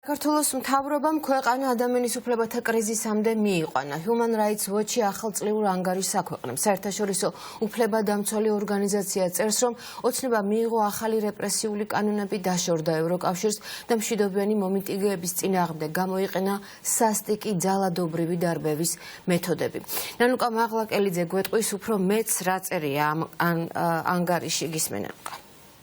საქართველოს მთავრობამ ქვეყანა ადამიანის უფლებათა კრიზისამდე მიიყვანა. Human Rights Watch-ი ახალწლიურ ანგარიშს აქვეყნებს. საერთაშორისო უფლებადამცველი ორგანიზაცია წერს, რომ ოცნება მიიღო ახალი რეპრესიული კანონები, დაშორდა ევროკავშირს და მშვიდობიანი მომიტინგეების წინააღმდეგ გამოიყენა სასტიკი ძალადობრივი დარბევის მეთოდები. ნანუკა მაღლაკელიძე გვეტყვის უფრო მეც რა წერია ამ ანგარიში გისმენა.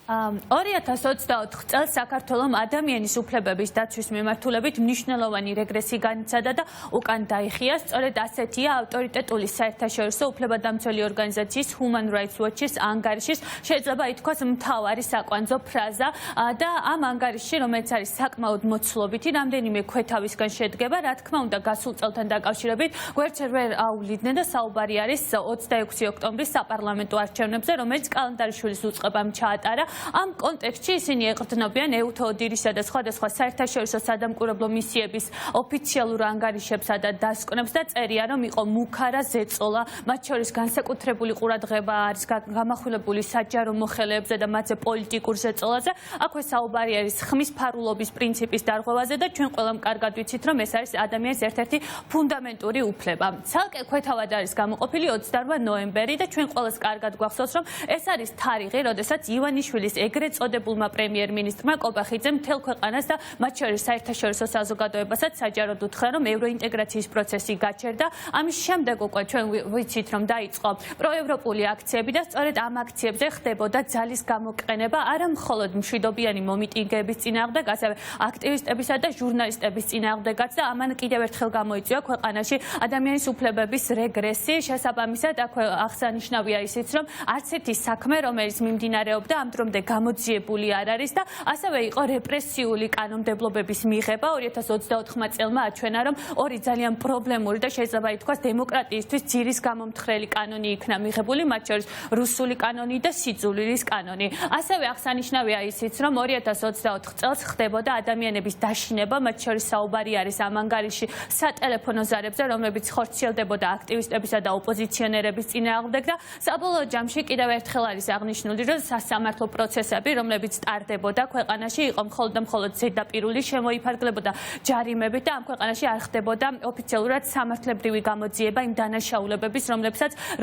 2024 წელს საქართველომ ადამიანის უფლებების დაცვის მიმართულებით მნიშვნელოვანი რეგრესი განიცადა და უკან დაიხია. სწორედ ასეთია ავტორიტეტული საერთაშორისო უფლებადამცველი ორგანიზაციის Human Rights Watch-ის ანგარიშის შეიძლება ითქვას მთავარი საკვანძო ფრაზა და ამ ანგარიშში, რომელიც არის საკმაოდ მოცულობითი, რამდენიმე ქვეთავისგან შედგება, რა თქმა უნდა, გასულ წელთან დაკავშირებით გვერდს ვერ აუვლიდნენ და საუბარი არის 26 ოქტომბრის საპარლამენტო არჩევნებზე, რომელიც კალენდარიშვილის უწყებამ ჩაატარა. ამ კონტექსტში ისინი ეყრდნობიან EUTHODIR-ისა და სხვადასხვა საერთაშორისო სადამკვირვებლო მისიების ოფიციალურ ანგარიშებსა და დასკვნებს და წერიან, რომ იყო მუქარა ზეწოლა, მათ შორის განსაკუთრებული ყურადღება არის გამახვილებული საჯარო მოხელეებზე და მათზე პოლიტიკურ ზეწოლაზე. აქვე საუბარი არის ხმის ფარულობის პრინციპის დარღვევაზე და ჩვენ ყველამ კარგად ვიცით, რომ ეს არის ადამიანის ერთ-ერთი ფუნდამენტური უფლება. ცალკე ქვეთავად არის გამოყოფილი 28 ნოემბერი და ჩვენ ყველას კარგად გვახსოვს, რომ ეს არის თარიღი, როდესაც ივანიშვილის ეგრეთ წოდებულმა პრემიერ-მინისტრმა კობახიძემ მთელ ქვეყანას და მათ შორის საერთაშორისო საზოგადოებასაც საჯაროდ უთხრა, რომ ევროინტეგრაციის პროცესი გაჩერდა. ამის შემდეგ უკვე ჩვენ ვიცით, რომ დაიწყო პროევროპული აქციები და სწორედ ამ აქციებზე ხდებოდა ძალის გამოყენება არა მხოლოდ მშვიდობიანი მომიტინგეების წინააღმდეგ, ასევე აქტივისტებისა და ჟურნალისტების წინააღმდეგაც და ამან კიდევ ერთხელ გამოიწვია ქვეყანაში ადამიანის უფლებების რეგრესი. შესაბამისად, აქვე აღსანიშნავია ისიც, რომ არც ერთი საქმე, რომელიც მიმდინარეობდა ამ დრომდე გამოძიებული არ არის და ასევე იყო რეპრესიული კანონმდებლობების მიღება. 2024 წელმა აჩვენა, რომ ორი ძალიან პრობლემური და შეიძლება ითქვას დემოკრატიისთვის ძირის გამომთხრელი კანონი იქნა მიღებული, მათ შორის რუსული კანონი და სიძულვილის კანონი. ასევე აღსანიშნავია ისიც, რომ 2024 წელს ხდებოდა ადამიანების დაშინება, მათ შორის საუბარი არის ამ ანგარიში სატელეფონო ზარებზე, რომლებიც ხორციელდებოდა აქტივისტებისა და ოპოზიციონერების წინააღმდეგ და საბოლოო ჯამში კიდევ ერთხელ არის აღნიშნული, რომ სასამართლო პროცესები, რომლებიც ტარდებოდა ქვეყანაში, იყო მხოლოდ და მხოლოდ ზედაპირული, შემოიფარგლებოდა ჯარიმებით და ამ ქვეყანაში არ ხდებოდა ოფიციალურად სამართლებრივი გამოძიება იმ დანაშაულებების,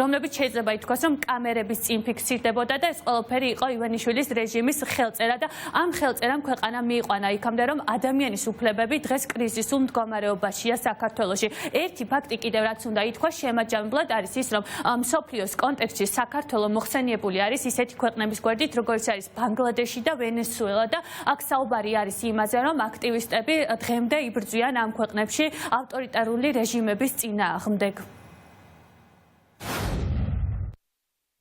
რომლებიც შეიძლება ითქვას, რომ კამერების წინ ფიქსირდებოდა და ეს ყველაფერი იყო ივანიშვილის რეჟიმის ხელწერა და ამ ხელწერამ ქვეყანა მიიყვანა იქამდე, რომ ადამიანის უფლებები დღეს კრიზისულ მდგომარეობაშია საქართველოში. ერთი ფაქტი კიდევ რაც უნდა ითქვას შემაჯამებლად არის ის, რომ მსოფლიოს კონტექსტში საქართველო მოხსენიებული არის ისეთი ქვეყნების გვერდით, როგორც არის ბანგლადეში და ვენესუელა და აქ საუბარი არის იმაზე, რომ აქტივისტები დღემდე იბრძვიან ამ ქვეყნებში ავტორიტარული რეჟიმების წინააღმდეგ.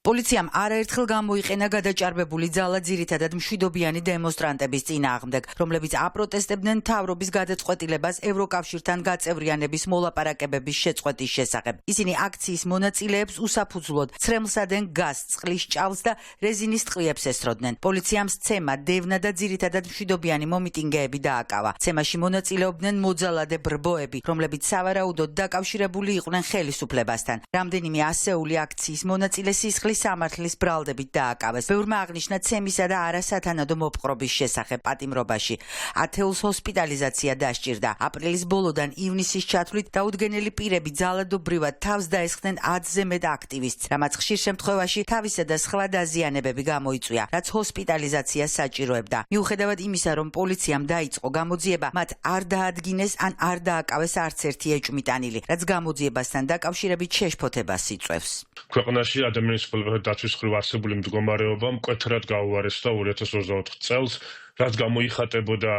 პოლიციამ არაერთხელ გამოიყენა გადაჭარბებული ძალა ძირითადად მშვიდობიანი დემონსტრანტების წინააღმდეგ, რომლებიც აპროტესტებდნენ მთავრობის გადაწყვეტილებას ევროკავშირთან გაწევრიანების მოლაპარაკებების შეწყვეტის შესახებ. ისინი აქციის მონაწილეებს უსაფუძვლოდ ცრემლსადენ გაზს, წყლის ჭალს და რეზინის ტყვიებს ესროდნენ. პოლიციამ სცემა, დევნა და ძირითადად მშვიდობიანი მომიტინგეები დააკავა. სცემაში მონაწილეობდნენ მოძალადე ბრბოები, რომლებიც სავარაუდოდ დაკავშირებული იყვნენ ხელისუფლებასთან. რამდენიმე ასეული აქციის მონაწილე სისხლის სამართლის ბრალდებით დააკავეს. ბევრმა აღნიშნა ცემისა და არასათანადო მოპყრობის შესახებ პატიმრობაში. ათეულს ჰოსპიტალიზაცია დასჭირდა. აპრილის ბოლოდან ივნისის ჩათვლით დაუდგენელი პირები ძალადობრივად თავს დაესხნენ 10-ზე მეტ აქტივისტს, რამაც ხშირ შემთხვევაში თავისა და სხვა დაზიანებები გამოიწვია, რაც ჰოსპიტალიზაციას საჭიროებდა. მიუხედავად იმისა, რომ პოლიციამ დაიწყო გამოძიება, მათ არ დაადგინეს ან არ დააკავეს არც ერთი ეჭვმიტანილი, რაც გამოძიებასთან დაკავშირებით შეშფოთებას იწვევს. ქვეყანაში ადამიანის დაცვის მხრივ არსებული მდგომარეობა მკვეთრად გაუარესდა 2024 წელს, რაც გამოიხატებოდა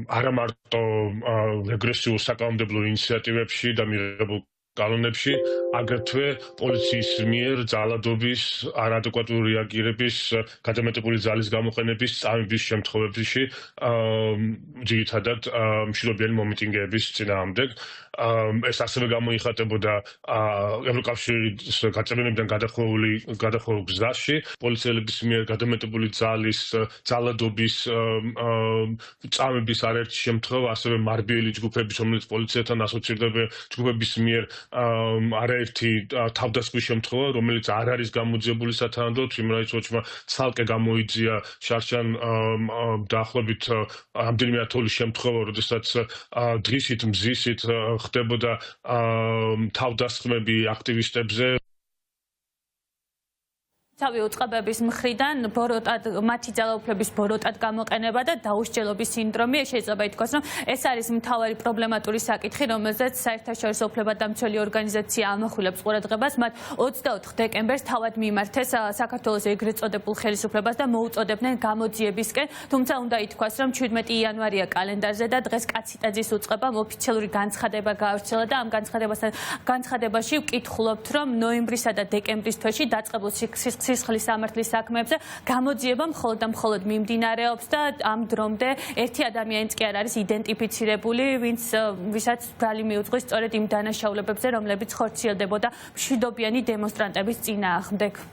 არა მარტო რეგრესიულ საკანონმდებლო ინიციატივებში და მიღებულ კანონებში, აგრეთვე პოლიციის მიერ ძალადობის, არადეკვატური რეაგირების, გადამეტებული ძალის გამოყენების წამების შემთხვევებში, ძირითადად მშვიდობიანი მომიტინგეების წინააღმდეგ. ეს ასევე გამოიხატებოდა ევროკავშირის გაწევრიანებიდან გადახვეულ გზაში, პოლიციელების მიერ გადამეტებული ძალადობის წამების არაერთი შემთხვევა, ასევე მარბიელი ჯგუფების, რომელიც პოლიციასთან ასოცირდებიან ჯგუფების მიერ არაერთი თავდასხმის შემთხვევა, რომელიც არ არის გამოძიებული სათანადოდ, Human Rights Watch-მა ცალკე გამოიძია შარშან დაახლოებით რამდენიმე ათეული შემთხვევა, როდესაც დღისით, მზისით ხდებოდა თავდასხმები აქტივისტებზე. თავი უწყებების მხრიდან მათი ძალაუფლების ბოროტად გამოყენება და დაუსჯელობის სინდრომი შეიძლება ითქვას, რომ ეს არის მთავარი პრობლემატური საკითხი, რომელზეც საერთაშორისო უფლებადამცველი ორგანიზაცია ამახვილებს ყურადღებას. მათ 24 დეკემბერს თავად მიმართეს საქართველოს ეგრეთ წოდებულ ხელისუფლებას და მოუწოდებდნენ გამოძიებისკენ, თუმცა უნდა ითქვას, რომ 17 იანვარია კალენდარზე და დღეს კაციტაძის უწყებამ ოფიციალური განცხადება გაავრცელა და ამ განცხადებაში ვკითხულობთ, რომ ნოემბრისა და დეკემბრის თვეში დაწყებულ სისხლის სამართლის საქმეებზე გამოძიება მხოლოდ და მხოლოდ მიმდინარეობს და ამ დრომდე ერთი ადამიანიც კი არ არის იდენტიფიცირებული, ვისაც ბრალი მიუძღვის სწორედ იმ დანაშაულებებზე, რომლებიც ხორციელდებოდა მშვიდობიანი დემონსტრანტების წინააღმდეგ.